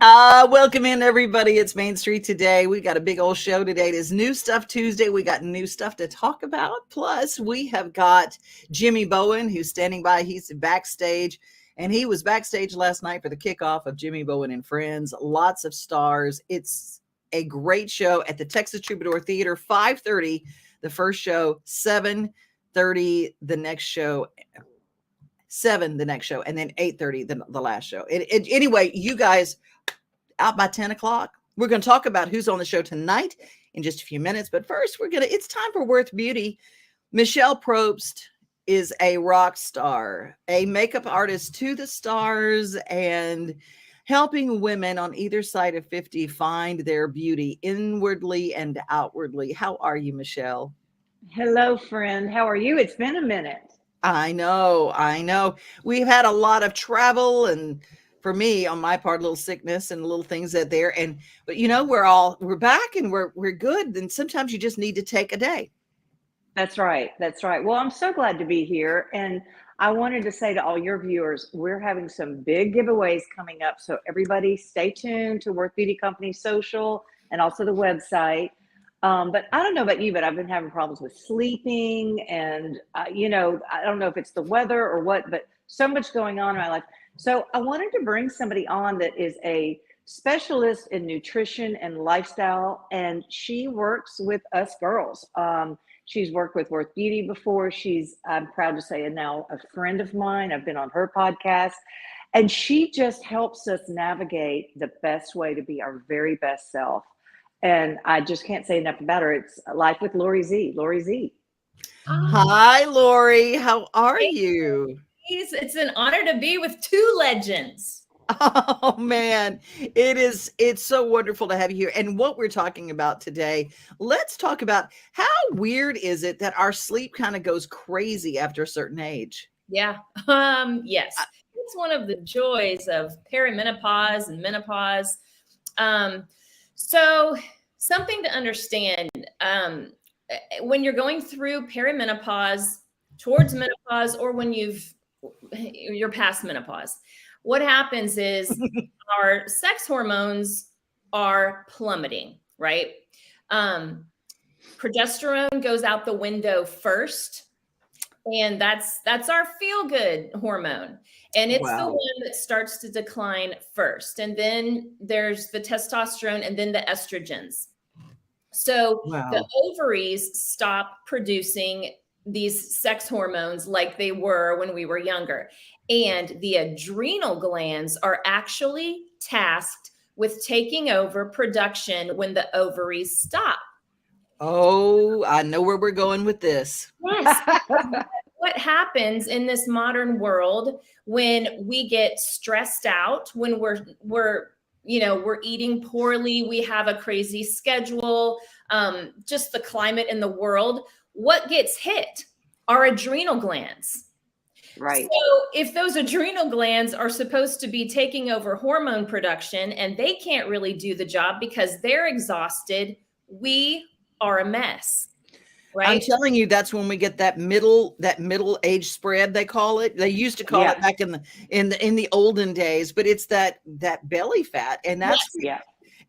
Welcome in, everybody. It's Main Street today. We got a big old show today. It is New Stuff Tuesday. We got new stuff to talk about. Plus, we have got Jimmy Bowen, who's standing by. He's backstage, and he was backstage last night for the kickoff of Jimmy Bowen and Friends. Lots of stars. It's a great show at the Texas Troubadour Theater. 5:30, the first show. 7:30, the next show. 7 the next show, and then 8:30 the last show. Anyway, you guys out by 10 o'clock. We're going to talk about who's on the show tonight in just a few minutes. But first, it's time for Worth Beauty. Michelle Probst is a rock star, a makeup artist to the stars, and helping women on either side of 50 find their beauty inwardly and outwardly. How are you, Michelle? Hello, friend. How are you? It's been a minute. I know. We've had a lot of travel, and for me, on my part, a little sickness and little things that there. But we're back and we're good. And sometimes you just need to take a day. That's right. Well, I'm so glad to be here. And I wanted to say to all your viewers, we're having some big giveaways coming up. So everybody stay tuned to Worth Beauty Company social and also the website. But I don't know about you, but I've been having problems with sleeping. And, I don't know if it's the weather or what, but so much going on in my life. So I wanted to bring somebody on that is a specialist in nutrition and lifestyle, and she works with us girls. She's worked with Worth Beauty before. I'm proud to say, now a friend of mine. I've been on her podcast, and she just helps us navigate the best way to be our very best self. And I just can't say enough about her. It's Life with Lori Z. Lori Z. Hi, Lori. How are you? It's an honor to be with two legends. Oh man, it's so wonderful to have you here. And what we're talking about today, let's talk about how weird is it that our sleep kind of goes crazy after a certain age? Yeah. Yes. It's one of the joys of perimenopause and menopause. So something to understand, when you're going through perimenopause towards menopause, or when you're past menopause, what happens is our sex hormones are plummeting, right? Progesterone goes out the window first, and that's our feel-good hormone. And it's the one that starts to decline first. And then there's the testosterone and then the estrogens. So the ovaries stop producing these sex hormones like they were when we were younger. And the adrenal glands are actually tasked with taking over production when the ovaries stop. Oh, I know where we're going with this. Yes. What happens in this modern world when we get stressed out, when we're eating poorly, we have a crazy schedule, just the climate in the world, what gets hit? Our adrenal glands. Right. So if those adrenal glands are supposed to be taking over hormone production and they can't really do the job because they're exhausted, we are a mess. Right? I'm telling you, that's when we get that middle age spread, they call it. They used to call it back in the olden days, but it's that belly fat, and that's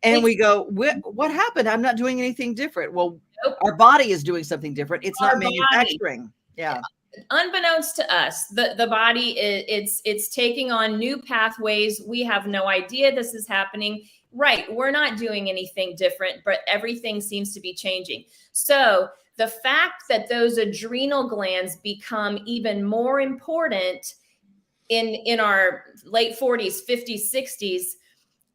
and we go, what happened? I'm not doing anything different. Well, our body is doing something different. It's not manufacturing. Yeah. Unbeknownst to us, the body it's taking on new pathways. We have no idea this is happening. Right. We're not doing anything different, but everything seems to be changing. So the fact that those adrenal glands become even more important in our late 40s, 50s, 60s,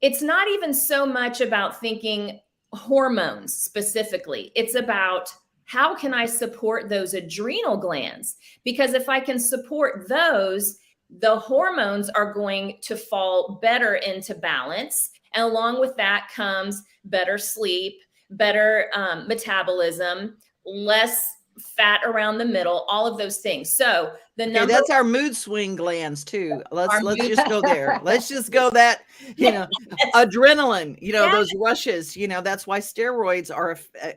it's not even so much about thinking hormones specifically. It's about how can I support those adrenal glands? Because if I can support those, the hormones are going to fall better into balance. And along with that comes better sleep, better metabolism, less fat around the middle, all of those things. So the Okay, number that's our mood swing glands too. Let's Our just go there. Let's just go that, adrenaline, those rushes, that's why steroids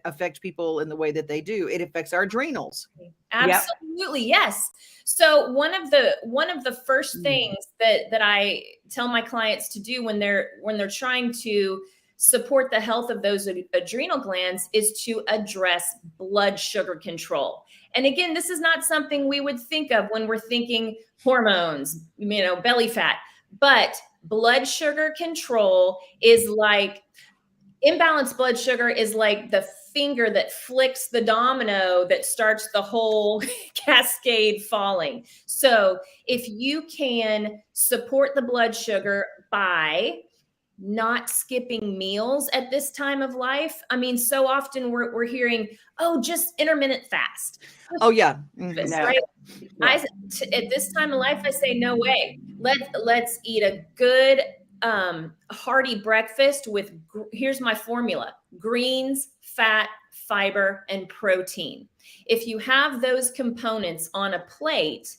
affect people in the way that they do. It affects our adrenals. Absolutely. Yes. So one of the first things that I tell my clients to do when they're trying to support the health of those adrenal glands is to address blood sugar control. And again, this is not something we would think of when we're thinking hormones, belly fat, but blood sugar control is like imbalanced blood sugar is like the finger that flicks the domino that starts the whole cascade falling. So if you can support the blood sugar by not skipping meals at this time of life. I mean, so often we're hearing, oh, just intermittent fast. Oh yeah. Mm-hmm. Right? Yeah. At this time of life, I say, no way. Let's eat a good hearty breakfast with, here's my formula: greens, fat, fiber, and protein. If you have those components on a plate,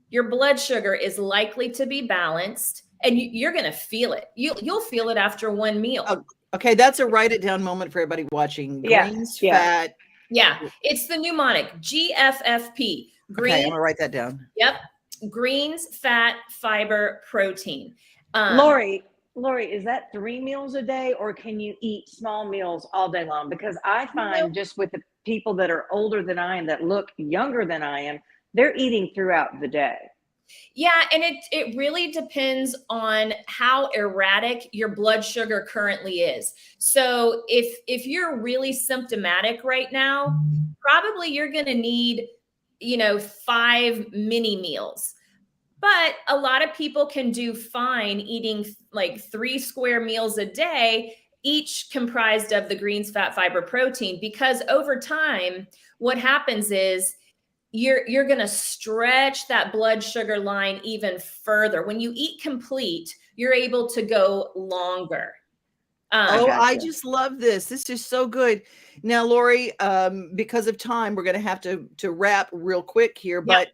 your blood sugar is likely to be balanced. And you're going to feel it. You'll feel it after one meal. Oh, okay, that's a write it down moment for everybody watching. Greens, fat. Yeah, it's the mnemonic GFFP. Green. Okay, I'm gonna write that down. Yep, greens, fat, fiber, protein. Lori, is that 3 meals a day, or can you eat small meals all day long? Because I find just with the people that are older than I am, that look younger than I am, they're eating throughout the day. Yeah, and it really depends on how erratic your blood sugar currently is. So if you're really symptomatic right now, probably you're going to need, 5 mini meals. But a lot of people can do fine eating like 3 square meals a day, each comprised of the greens, fat, fiber, protein, because over time, what happens is you're going to stretch that blood sugar line even further. When you eat complete, you're able to go longer. I just love this. This is so good. Now, Lori, because of time, we're going to have to wrap real quick here, but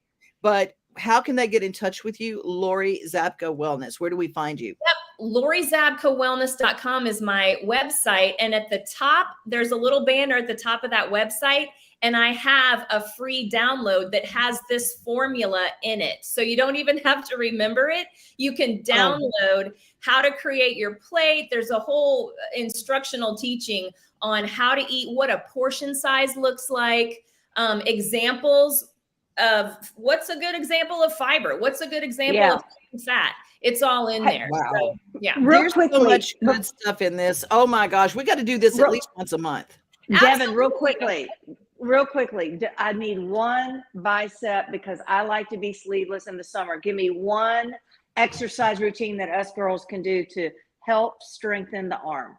how can they get in touch with you? Lori Zabka Wellness. Where do we find you? Yep. LoriZabkaWellness.com is my website. And at the top, there's a little banner at the top of that website. And I have a free download that has this formula in it. So you don't even have to remember it. You can download how to create your plate. There's a whole instructional teaching on how to eat, what a portion size looks like, examples of what's a good example of fiber, what's a good example of fat. It's all in there. Wow. So, yeah. There's so much good stuff in this. Oh my gosh. We got to do this at least once a month. Devin, real quickly, I need one bicep because I like to be sleeveless in the summer. Give me one exercise routine that us girls can do to help strengthen the arm.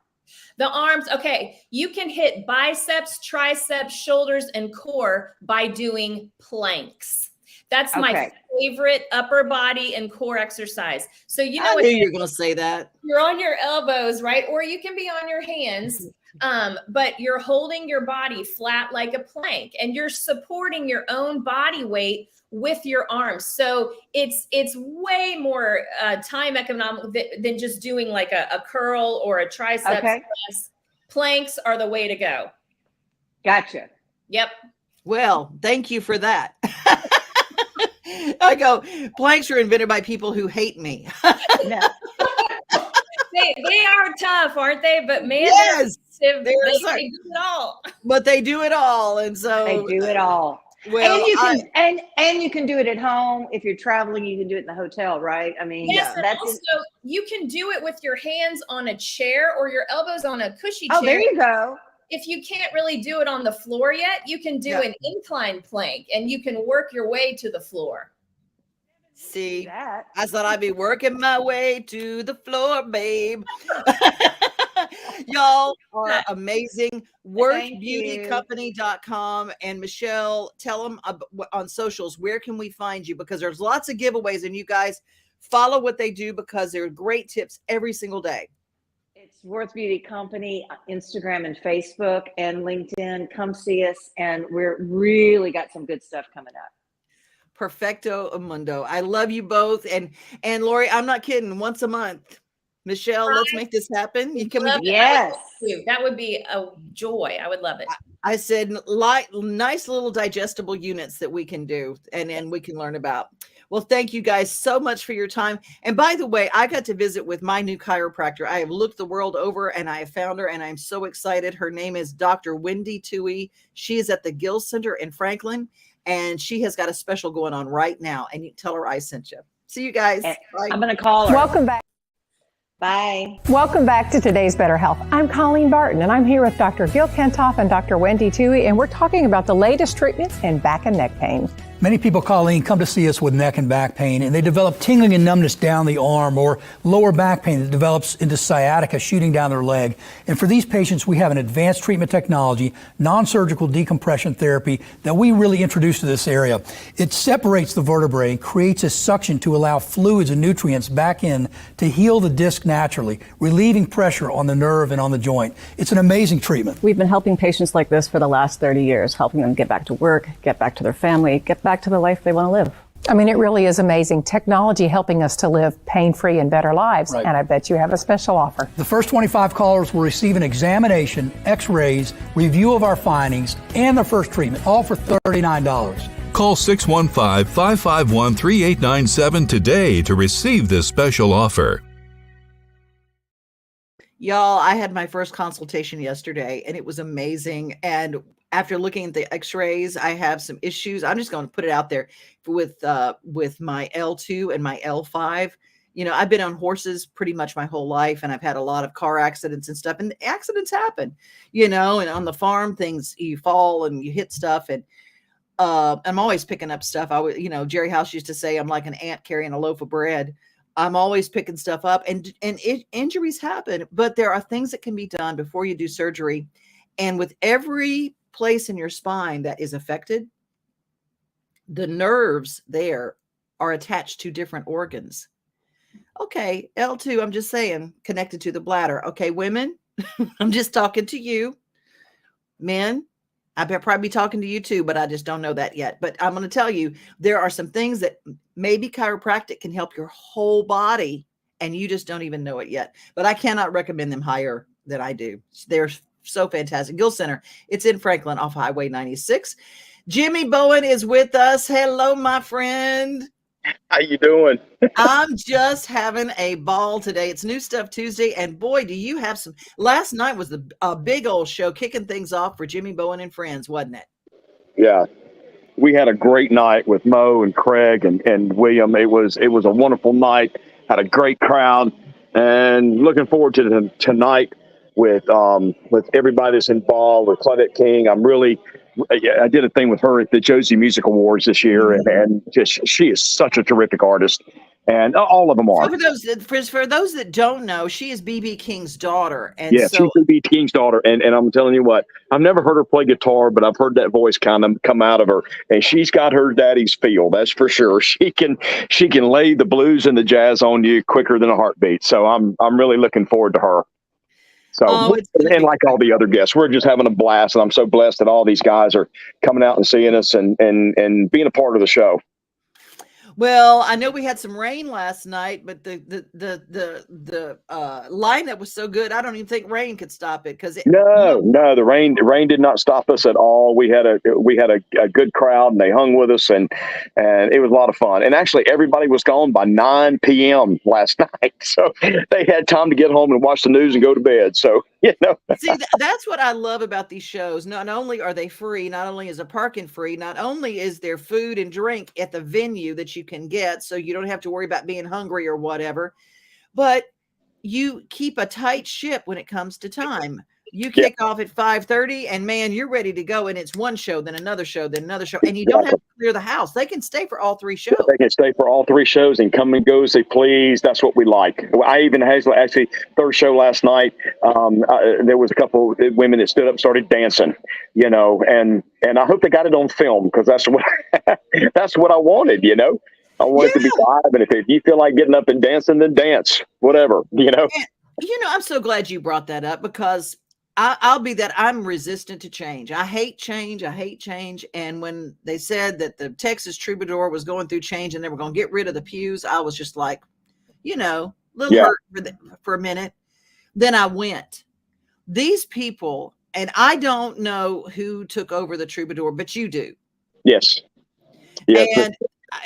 The arms, okay. You can hit biceps, triceps, shoulders, and core by doing planks. That's my favorite upper body and core exercise. So I knew you were going to say that. You're on your elbows, right? Or you can be on your hands. But you're holding your body flat like a plank, and you're supporting your own body weight with your arms. So it's way more time economical than just doing like a curl or a triceps press. Planks are the way to go. Gotcha. Yep. Well, thank you for that. I go, planks are invented by people who hate me. They are tough, aren't they? But man, yes, they do it all. But they do it all, and so they do it all. Well, and you can do it at home. If you're traveling, you can do it in the hotel, right? I mean, yes, and also you can do it with your hands on a chair or your elbows on a cushy chair. Oh, there you go. If you can't really do it on the floor yet, you can do an incline plank, and you can work your way to the floor. See, I thought I'd be working my way to the floor, babe. Y'all are amazing. Workbeautycompany.com. And Michelle, tell them on socials, where can we find you? Because there's lots of giveaways, and you guys follow what they do because they're great tips every single day. It's Worth Beauty Company, Instagram and Facebook and LinkedIn. Come see us. And we're really got some good stuff coming up. Perfecto Mundo. I love you both. And Lori, I'm not kidding. Once a month. Michelle, let's make this happen. Yes. That would be a joy. I would love it. I said nice little digestible units that we can do and we can learn about. Well, thank you guys so much for your time. And by the way, I got to visit with my new chiropractor. I have looked the world over and I have found her and I'm so excited. Her name is Dr. Wendy Tui. She is at the Gill Center in Franklin and she has got a special going on right now. And you tell her I sent you. See you guys. Bye. I'm going to call her. Welcome back. Bye. Welcome back to Today's Better Health. I'm Colleen Barton, and I'm here with Dr. Gil Kentoff and Dr. Wendy Tui, and we're talking about the latest treatments in back and neck pain. Many people, Colleen, come to see us with neck and back pain, and they develop tingling and numbness down the arm or lower back pain that develops into sciatica shooting down their leg. And for these patients, we have an advanced treatment technology, non-surgical decompression therapy that we really introduced to this area. It separates the vertebrae and creates a suction to allow fluids and nutrients back in to heal the disc naturally, relieving pressure on the nerve and on the joint. It's an amazing treatment. We've been helping patients like this for the last 30 years, helping them get back to work, get back to their family, get back to the life they want to live. I mean, it really is amazing. Technology helping us to live pain-free and better lives. Right. And I bet you have a special offer. The first 25 callers will receive an examination, x-rays, review of our findings, and their first treatment, all for $39. Call 615-551-3897 today to receive this special offer. Y'all, I had my first consultation yesterday and it was amazing. And after looking at the x-rays, I have some issues. I'm just going to put it out there with my L2 and my L5. You know, I've been on horses pretty much my whole life and I've had a lot of car accidents and stuff, and accidents happen, you know, and on the farm things, you fall and you hit stuff. And I'm always picking up stuff. Jerry House used to say, I'm like an ant carrying a loaf of bread. I'm always picking stuff up and injuries happen, but there are things that can be done before you do surgery. And with every place in your spine that is affected, the nerves there are attached to different organs. Okay, L2, I'm just saying, connected to the bladder. Okay, women, I'm just talking to you. Men, I better probably be talking to you too, but I just don't know that yet. But I'm going to tell you, there are some things that maybe chiropractic can help your whole body, and you just don't even know it yet. But I cannot recommend them higher than I do. They're so fantastic. Gill Center, it's in Franklin off Highway 96. Jimmy Bowen is with us. Hello, my friend. How you doing? I'm just having a ball today. It's New Stuff Tuesday, and boy, do you have some. Last night was a big old show kicking things off for Jimmy Bowen and friends, wasn't it? Yeah, we had a great night with Mo and Craig and William. It was a wonderful night. Had a great crowd, and looking forward to tonight with everybody that's involved with Claudette King. I did a thing with her at the Josie Music Awards this year, and just she is such a terrific artist, and all of them are. So for those that don't know, she is B.B. King's daughter, and she's B.B. King's daughter, and I'm telling you what, I've never heard her play guitar, but I've heard that voice kind of come out of her, and she's got her daddy's feel, that's for sure. She can lay the blues and the jazz on you quicker than a heartbeat. So I'm really looking forward to her. So, and like all the other guests, we're just having a blast, and I'm so blessed that all these guys are coming out and seeing us and being a part of the show. Well, I know we had some rain last night, but the lineup was so good. I don't even think rain could stop it No, the rain did not stop us at all. We had a good crowd, and they hung with us, and it was a lot of fun. And actually, everybody was gone by 9 p.m. last night, so they had time to get home and watch the news and go to bed. So See, that's what I love about these shows. Not only are they free, not only is the parking free, not only is there food and drink at the venue that you can get, so you don't have to worry about being hungry or whatever, but you keep a tight ship when it comes to time. You kick off at 5:30 and man, you're ready to go. And it's one show, then another show, then another show. And you don't have to clear the house. They can stay for all three shows. They can stay for all three shows and come and go as they please. That's what we like. I even actually third show last night. There was a couple of women that stood up and started dancing, and I hope they got it on film, because that's what I wanted, I want it to be live. And if you feel like getting up and dancing, then dance, whatever, I'm so glad you brought that up because I'll be that. I'm resistant to change. I hate change. I hate change. And when they said that the Texas Troubadour was going through change and they were going to get rid of the pews, I was just like, little hurt for a minute. Then I went. These people, and I don't know who took over the Troubadour, but you do. Yes. Yes. And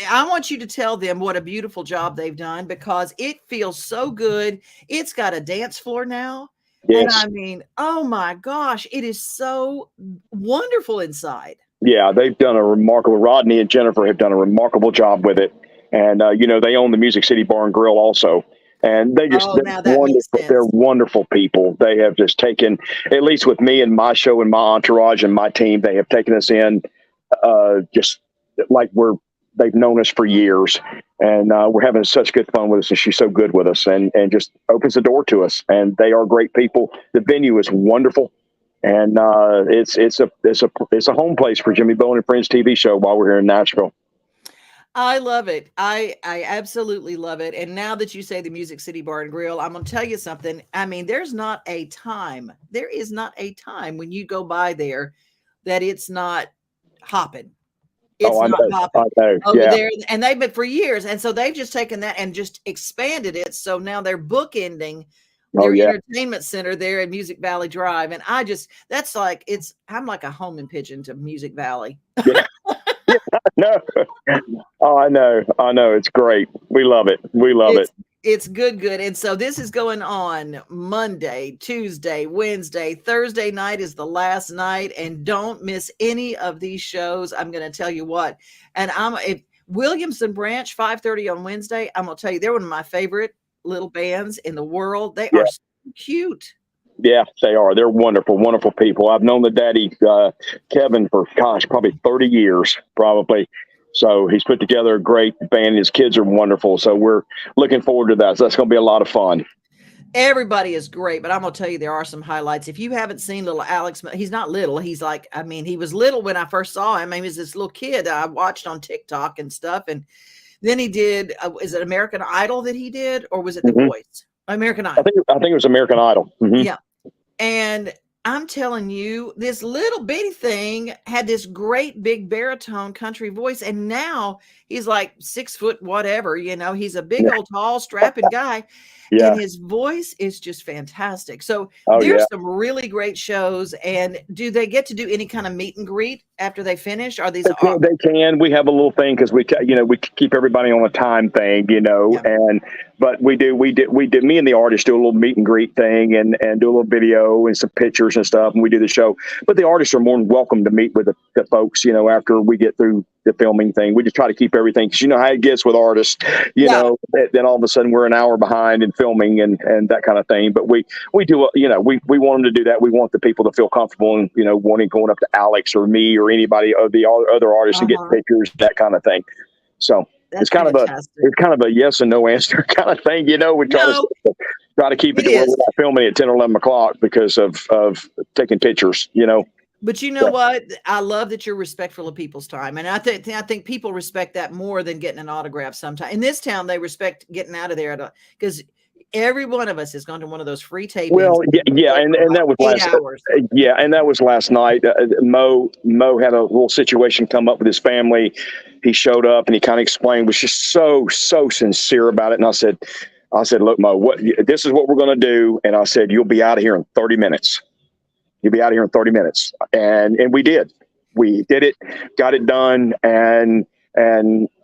I want you to tell them what a beautiful job they've done because it feels so good. It's got a dance floor now. Yes. And I mean, oh my gosh, it is so wonderful inside. Yeah, they've done a remarkable, Rodney and Jennifer have done a remarkable job with it. And, they own the Music City Bar and Grill also. And they're wonderful. They're wonderful people. They have just taken, at least with me and my show and my entourage and my team, they have taken us in just like they've known us for years. And we're having such good fun with us. And she's so good with us and just opens the door to us. And they are great people. The venue is wonderful. And it's a home place for Jimmy Bowen and Friends TV show while we're here in Nashville. I love it. I absolutely love it. And now that you say the Music City Bar and Grill, I'm going to tell you something. I mean, there is not a time when you go by there that it's not hopping. It's not hopping over there. And they've been for years. And so they've just taken that and just expanded it. So now they're bookending their entertainment center there at Music Valley Drive. And I'm like a homing pigeon to Music Valley. Yeah. No. Oh, I know. It's great. We love it. It's good. And so this is going on Monday, Tuesday, Wednesday, Thursday night is the last night. And don't miss any of these shows. I'm going to tell you what. And Williamson Branch, 5:30 on Wednesday. I'm going to tell you, they're one of my favorite little bands in the world. They are so cute. Yeah, they are. They're wonderful, wonderful people. I've known the daddy, Kevin, for, probably 30 years, probably. So he's put together a great band. His kids are wonderful. So we're looking forward to that. So that's going to be a lot of fun. Everybody is great, but I'm going to tell you, there are some highlights. If you haven't seen little Alex, he's not little. He's like, he was little when I first saw him. He was this little kid I watched on TikTok and stuff. And then he did, is it American Idol that he did? Or was it The Voice? American Idol. I think it was American Idol. Mm-hmm. Yeah. And I'm telling you, this little bitty thing had this great big baritone country voice. And now he's like 6 foot, whatever, he's a big old tall strapping guy. Yeah. And his voice is just fantastic. So there's some really great shows. And do they get to do any kind of meet and greet after they finish? Are these? They can. We have a little thing because we keep everybody on a time thing, but we do. Me and the artist do a little meet and greet thing and do a little video and some pictures and stuff. And we do the show. But the artists are more than welcome to meet with the folks, after we get through the filming thing. We just try to keep everything, because you know how it gets with artists, then all of a sudden we're an hour behind in filming and that kind of thing. But we do, we want them to do that. We want the people to feel comfortable and, wanting going up to Alex or me or anybody of the other artists and get pictures, that kind of thing. So it's kind of a yes and no answer kind of thing. We try to keep it to where we're not filming at 10 or 11 o'clock because of taking pictures, But you know what? I love that you're respectful of people's time. And I think people respect that more than getting an autograph sometimes. In this town, they respect getting out of there because every one of us has gone to one of those free tapings. Well, and that was last hours. And that was last night. Mo had a little situation come up with his family. He showed up and he kind of explained, was just so sincere about it. And I said, look, Mo, this is what we're going to do. And I said, you'll be out of here in 30 minutes. You'll be out of here in 30 minutes. And we did. We did it, got it done. And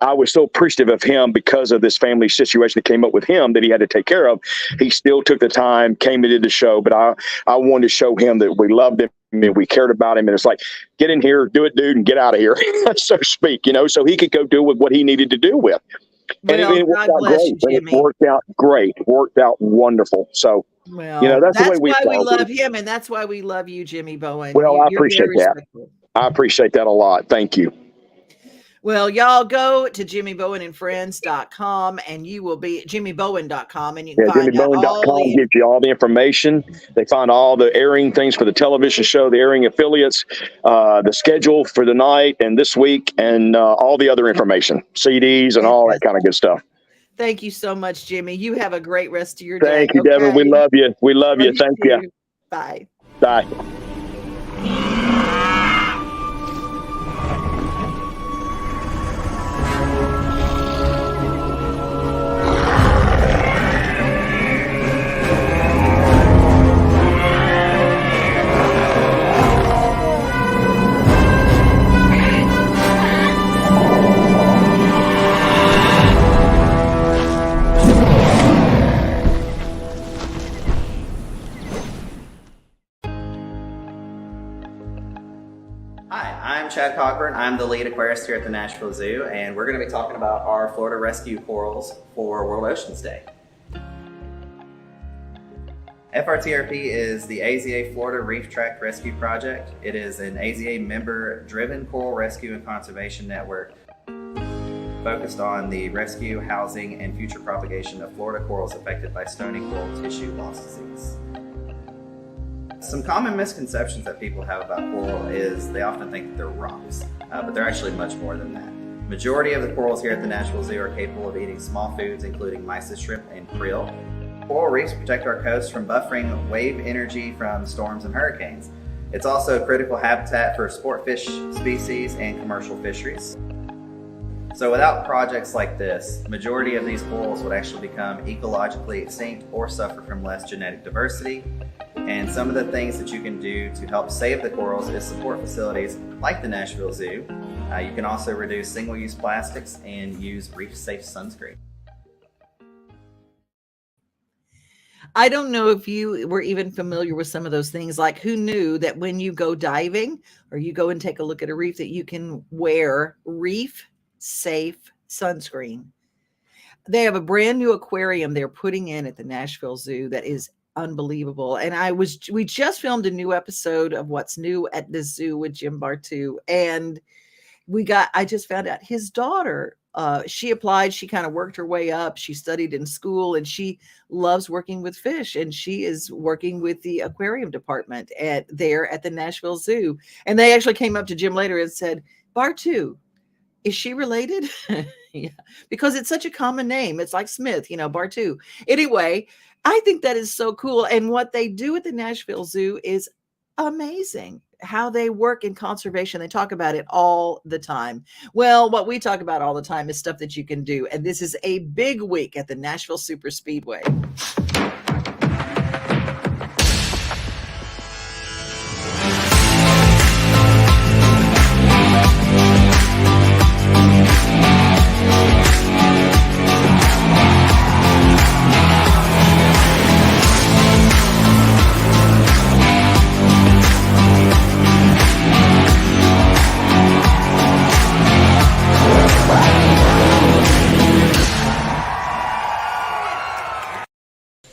I was so appreciative of him because of this family situation that came up with him that he had to take care of. He still took the time, came and did the show. But I wanted to show him that we loved him and we cared about him. And it's like, get in here, do it, dude, and get out of here, so to speak, so he could go do with what he needed to do with. And it worked out great. It worked out great. Worked out wonderful. So, that's the way we love him, and that's why we love you, Jimmy Bowen. Well, I appreciate that. I appreciate that a lot. Thank you. Well, y'all go to jimmybowenandfriends.com and you will be jimmybowen.com and you can find jimmybowen.com gives you all the information. They find all the airing things for the television show, the airing affiliates, the schedule for the night and this week, and all the other information, CDs and all that kind of good stuff. Thank you so much, Jimmy. You have a great rest of your day. Thank you, Devin. We love you. We love you. Thank you. Too. Bye. Bye. Hi, I'm Chad Cockburn. I'm the lead aquarist here at the Nashville Zoo, and we're going to be talking about our Florida rescue corals for World Oceans Day. FRTRP is the AZA Florida Reef Tract Rescue Project. It is an AZA member-driven coral rescue and conservation network focused on the rescue, housing, and future propagation of Florida corals affected by stony coral tissue loss disease. Some common misconceptions that people have about coral is they often think that they're rocks, but they're actually much more than that. Majority of the corals here at the Nashville Zoo are capable of eating small foods, including mysis shrimp and krill. Coral reefs protect our coast from buffering wave energy from storms and hurricanes. It's also a critical habitat for sport fish species and commercial fisheries. So without projects like this, majority of these corals would actually become ecologically extinct or suffer from less genetic diversity. And some of the things that you can do to help save the corals is support facilities like the Nashville Zoo. You can also reduce single-use plastics and use reef-safe sunscreen. I don't know if you were even familiar with some of those things, like who knew that when you go diving or you go and take a look at a reef that you can wear reef-safe sunscreen. They have a brand new aquarium they're putting in at the Nashville Zoo that is unbelievable. And we just filmed a new episode of What's New at the Zoo with Jim Bartu, and I just found out his daughter, she applied, she kind of worked her way up, she studied in school, and she loves working with fish, and she is working with the aquarium department there at the Nashville Zoo. And they actually came up to Jim later and said, Bartu, is she related? Yeah, because it's such a common name. It's like Smith, Bartu. Anyway, I think that is so cool. And what they do at the Nashville Zoo is amazing. How they work in conservation. They talk about it all the time. Well, what we talk about all the time is stuff that you can do. And this is a big week at the Nashville Super Speedway.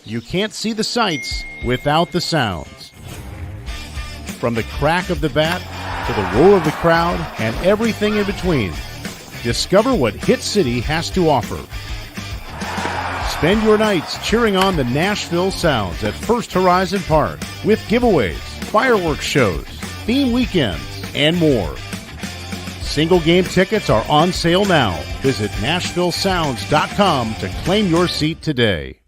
You can't see the sights without the sounds. From the crack of the bat to the roar of the crowd and everything in between, discover what Hit City has to offer. Spend your nights cheering on the Nashville Sounds at First Horizon Park with giveaways, fireworks shows, theme weekends, and more. Single game tickets are on sale now. Visit NashvilleSounds.com to claim your seat today.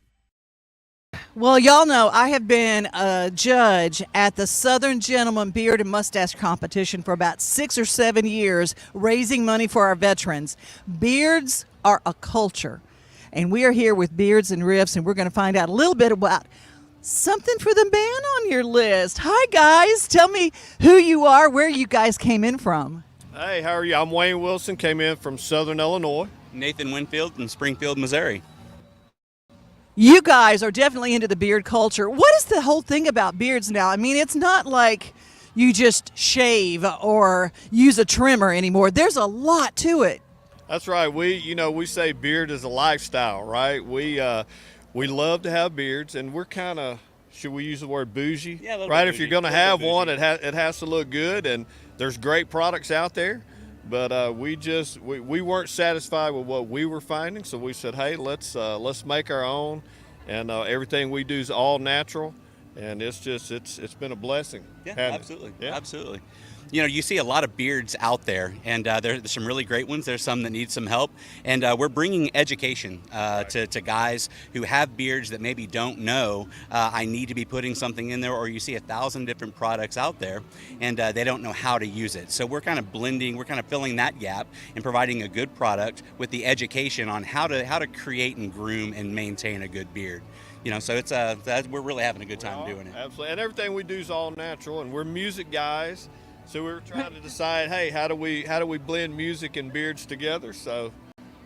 Well, y'all know I have been a judge at the Southern Gentleman Beard and Mustache Competition for about 6 or 7 years, raising money for our veterans. Beards are a culture, and we are here with Beards and Riffs, and we're going to find out a little bit about something for the man on your list. Hi, guys. Tell me who you are, where you guys came in from. Hey, how are you? I'm Wayne Wilson, came in from Southern Illinois. Nathan Winfield in Springfield, Missouri. You guys are definitely into the beard culture. What is the whole thing about beards now? I mean, it's not like you just shave or use a trimmer anymore. There's a lot to it. That's right. We say beard is a lifestyle, right? We love to have beards, and we're kind of, should we use the word bougie? Yeah, right. Bougie. If you're going to have one, it has to look good, and there's great products out there. But we weren't satisfied with what we were finding, so we said, hey, let's make our own, and everything we do is all natural, and it's been a blessing. Yeah, absolutely, yeah. Absolutely. you know, you see a lot of beards out there, and there's some really great ones. There's some that need some help, and we're bringing education to guys who have beards that maybe don't know I need to be putting something in there, or you see 1,000 different products out there, and they don't know how to use it. So we're kind of blending, we're kind of filling that gap and providing a good product with the education on how to create and groom and maintain a good beard. You know, so it's we're really having a good time doing it. Absolutely, and everything we do is all natural, and we're music guys, so we were trying to decide, hey, how do we blend music and beards together? So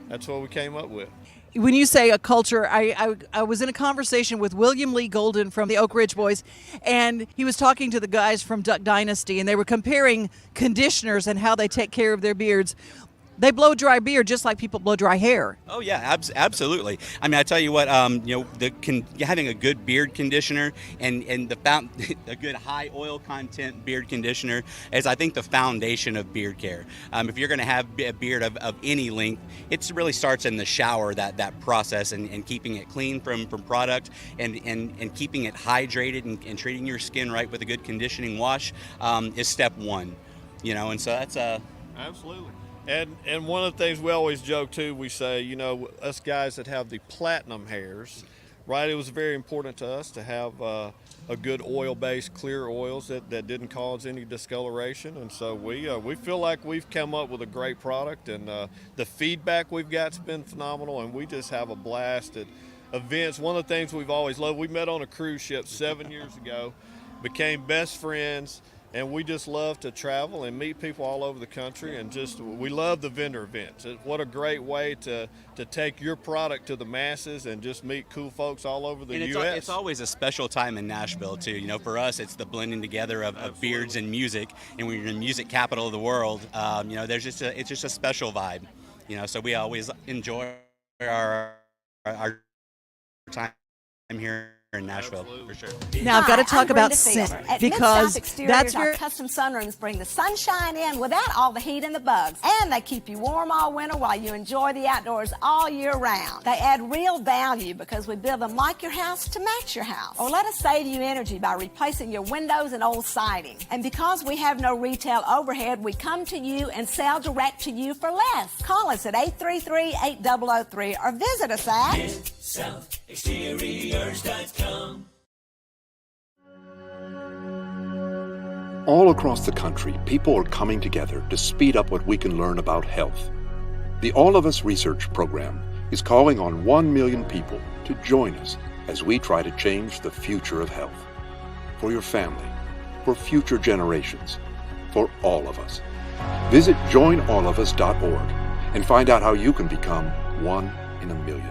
that's what we came up with. When you say a culture, I was in a conversation with William Lee Golden from the Oak Ridge Boys, and he was talking to the guys from Duck Dynasty, and they were comparing conditioners and how they take care of their beards. They blow dry beard just like people blow dry hair. Oh yeah, absolutely. I mean, I tell you what, you know, having a good beard conditioner and a good high oil content beard conditioner is, I think, the foundation of beard care. If you're going to have a beard of any length, it really starts in the shower, that process, and keeping it clean from product, and keeping it hydrated and treating your skin right with a good conditioning wash is step one. You know, and so that's absolutely. And one of the things we always joke too, we say, you know, us guys that have the platinum hairs, right? It was very important to us to have a good oil-based, clear oils that didn't cause any discoloration, and so we feel like we've come up with a great product, and the feedback we've got's been phenomenal, and we just have a blast at events. One of the things we've always loved, we met on a cruise ship 7 years ago, became best friends. And we just love to travel and meet people all over the country, and we love the vendor events. What a great way to take your product to the masses and just meet cool folks all over the U.S. It's always a special time in Nashville too. You know, for us, it's the blending together of beards and music, and we're in the music capital of the world. You know, it's just a special vibe. You know, so we always enjoy our time here in Nashville. Absolutely. For sure. Now I've got to talk about scent, because that's where our custom sunrooms bring the sunshine in without all the heat and the bugs, and they keep you warm all winter while you enjoy the outdoors all year round. They add real value because we build them like your house to match your house, or let us save you energy by replacing your windows and old siding. And because we have no retail overhead, we come to you and sell direct to you for less. Call us at 833-8003 or visit us at MidSouthExteriors.com. All across the country, people are coming together to speed up what we can learn about health. The All of Us Research Program is calling on 1 million people to join us as we try to change the future of health. For your family, for future generations, for all of us. Visit joinallofus.org and find out how you can become 1 in a million.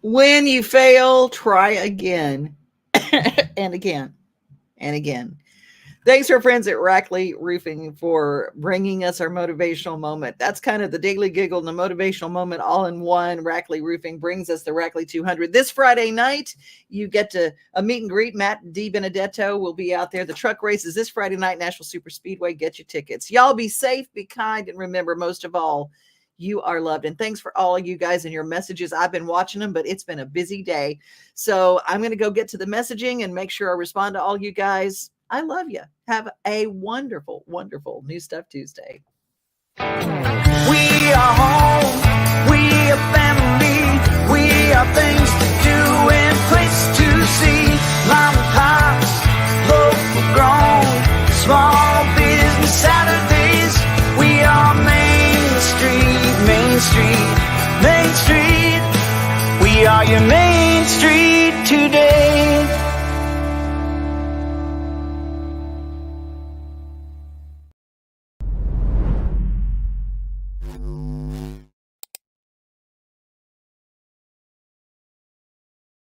When you fail, try again and again and again. Thanks to our friends at Rackley Roofing for bringing us our motivational moment. That's kind of the daily giggle and the motivational moment all in one. Rackley Roofing brings us the Rackley 200. This Friday night, you get a meet and greet. Matt DiBenedetto will be out there. The truck race is this Friday night, Nashville Super Speedway. Get your tickets. Y'all be safe, be kind, and remember, most of all, you are loved. And thanks for all of you guys and your messages. I've been watching them, but it's been a busy day. So I'm going to go get to the messaging and make sure I respond to all you guys. I love you. Have a wonderful, wonderful New Stuff Tuesday. We are home. We are family. We are things to do and place to see. Mom and pops, local grown, small business Saturdays. We are Main Street, Main Street, Main Street. We are your Main Street today.